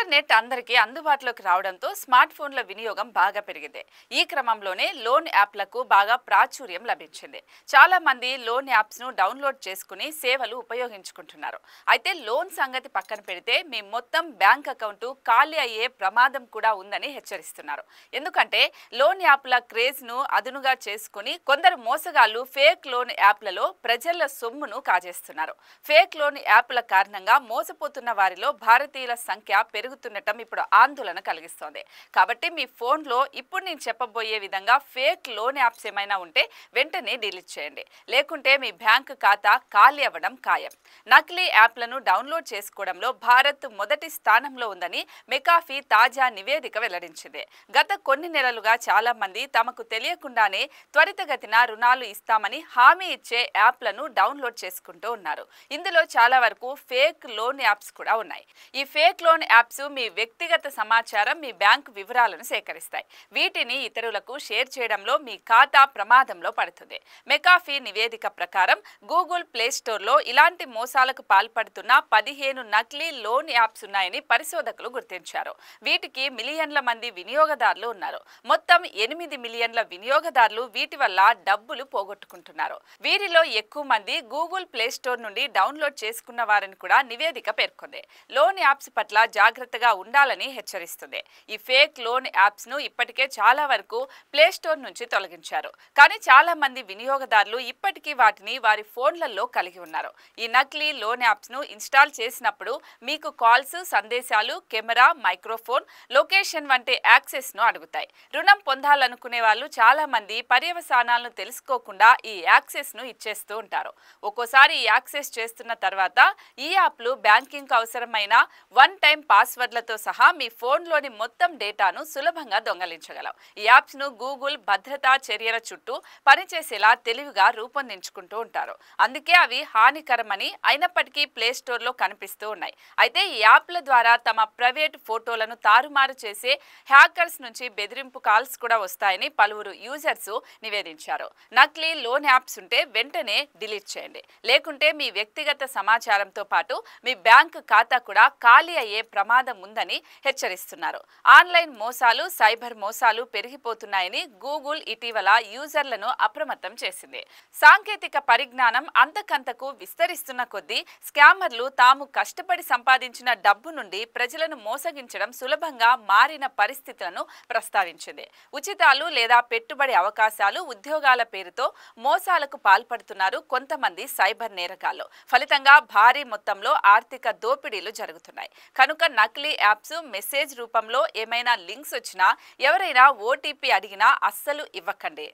Internet అందరికీ అందుబాటులోకి రావడంతో స్మార్ట్ ఫోన్ల వినియోగం బాగా పెరిగింది. ఈ క్రమంలోనే లోన్ యాప్లకు బాగా ప్రాచుర్యం లభించింది. చాలా మంది లోన్ యాప్స్ ను డౌన్లోడ్ చేసుకుని సేవలు ఉపయోగించుకుంటున్నారు. అయితే లోన్ సంగతి పక్కన పెడితే మీ మొత్తం బ్యాంక్ అకౌంట్ ఖాళీ అయ్యే ప్రమాదం కూడా ఉందని హెచ్చరిస్తున్నారు. ఎందుకంటే లోన్ యాప్ల క్రేజ్ ను అదునుగా చేసుకుని కొందరు మోసగాళ్లు ఫేక్ లోన్ యాప్లలో ప్రజల సొమ్మును కాజేస్తున్నారు. ఫేక్ లోన్ యాప్ల కారణంగా మోసపోతున్న వారిలో భారతీయుల సంఖ్య పెరుగుతుండటం ఇప్పుడు ఆందోళన కలిగిస్తోంది. కాబట్టి మీ ఫోన్లో ఇప్పుడు నేను చెప్పబోయే విధంగా ఫేక్ లోన్ యాప్స్ ఏమైనా ఉంటే వెంటనే డిలీట్ చేయండి. లేకుంటే మీ బ్యాంక్ ఖాతా ఖాళీ అవ్వడం ఖాయం. నకిలీ యాప్లను డౌన్లోడ్ చేసుకోవడంలో భారత్ మొదటి స్థానంలో ఉందని మెకాఫీ తాజా నివేదిక వెల్లడించింది. గత కొన్ని నెలలుగా చాలా మంది తమకు తెలియకుండానే త్వరితగతిన రుణాలు ఇస్తామని హామీ ఇచ్చే యాప్లను డౌన్లోడ్ చేసుకుంటూ ఉన్నారు. ఇందులో చాలా వరకు ఫేక్ లోన్ యాప్స్ కూడా ఉన్నాయి. ఈ ఫేక్ లోన్ యాప్స్ మీ వ్యక్తిగత సమాచారం, మీ బ్యాంకు వివరాలను సేకరిస్తాయి. వీటిని ఇతరులకు షేర్ చేయడంలో మీ ఖాతా ప్రమాదంలో పడుతుంది. మెకాఫీ నివేదిక ప్రకారం గూగుల్ ప్లే స్టోర్లో ఇలాంటి మోసాలకు పాల్పడుతున్న 15 నకిలీ లోన్ యాప్స్ ఉన్నాయని పరిశోధకులు గుర్తించారు. వీటికి మిలియన్ల మంది వినియోగదారులు ఉన్నారు. మొత్తం 8 మిలియన్ల వినియోగదారులు వీటి వల్ల డబ్బులు పోగొట్టుకుంటున్నారు. వీరిలో ఎక్కువ మంది గూగుల్ ప్లే స్టోర్ నుండి డౌన్లోడ్ చేసుకున్న వారని కూడా నివేదిక పేర్కొంది. లోన్ యాప్స్ పట్ల జాగ్రత్తగా ఉండాలని హెచ్చరిస్తుంది. ఈ ఫేక్ లోన్ యాప్స్ ను ఇప్పటికే చాలా వరకు ప్లే స్టోర్ నుంచి తొలగించారు. కానీ చాలా మంది వినియోగదారులు ఇప్పటికీ వాటిని వారి ఫోన్లలో కలిగి ఉన్నారు. ఈ నకిలీ లోన్ యాప్స్ ను ఇన్స్టాల్ చేసినప్పుడు మీకు కాల్స్, సందేశాలు, కెమెరా, మైక్రోఫోన్, లొకేషన్ వంటి యాక్సెస్ ను అడుగుతాయి. రుణం పొందాలనుకునే వాళ్ళు చాలా మంది పర్యవసానాలను తెలుసుకోకుండా ఈ యాక్సెస్ ను ఇచ్చేస్తూ ఉంటారు. ఒక్కోసారి ఈ యాక్సెస్ చేస్తున్న తర్వాత ఈ యాప్లు బ్యాంకింగ్ అవసరమైన వన్ టైం పాస్వర్డ్లతో సహా మీ ఫోన్లోని మొత్తం డేటాను సులభంగా దొంగలించగలవు. ఈ యాప్స్ ను గూగుల్ భద్రతా చర్యల చుట్టూ పనిచేసేలా తెలివిగా రూపొందించుకుంటూ ఉంటారు. అందుకే అవి హానికరమని అయినప్పటికీ ప్లే స్టోర్ లో కనిపిస్తూ ఉన్నాయి. అయితే ఈ యాప్ల ద్వారా తమ ప్రైవేట్ ఫోటోలను తారుమారు చేసే హ్యాకర్స్ నుంచి బెదిరింపు కాల్స్ కూడా వస్తాయని పలువురు యూజర్స్ నివేదించారు. నకిలీ లోన్ యాప్స్ ఉంటే వెంటనే డిలీట్ చేయండి. లేకుంటే మీ వ్యక్తిగత సమాచారంతో పాటు మీ బ్యాంక్ ఖాతా కూడా ఖాళీ అయ్యే ప్రమాదం ఉందని హెచ్చరిస్తున్నారు. ఆన్లైన్ మోసాలు, సైబర్ మోసాలు పెరిగిపోతున్నాయని గూగుల్ ఇటీవల యూజర్లను అప్రమత్తం చేసింది. సాంకేతిక పరిజ్ఞానం అంతకంతకు విస్తరిస్తున్న కొద్దీ స్కామర్లు తాము కష్టపడి సంపాదించిన డబ్బు నుండి ప్రజలను మోసగించడం సులభంగా మారిన పరిస్థితులను ప్రస్తావించింది. ఉచితాలు లేదా పెట్టుబడి అవకాశాలు, ఉద్యోగాల పేరుతో మోసాలకు పాల్పడుతున్నారు కొంతమంది సైబర్ నేరగాళ్లు. ఫలితంగా భారీ మొత్తంలో ఆర్థిక దోపిడీలు జరుగుతున్నాయి. కనుక నకిలీ యాప్స్ మెసేజ్ రూపంలో ఏమైనా లింక్స్ వచ్చినా, ఎవరైనా ఓటీపీ అడిగినా అస్సలు ఇవ్వకండి.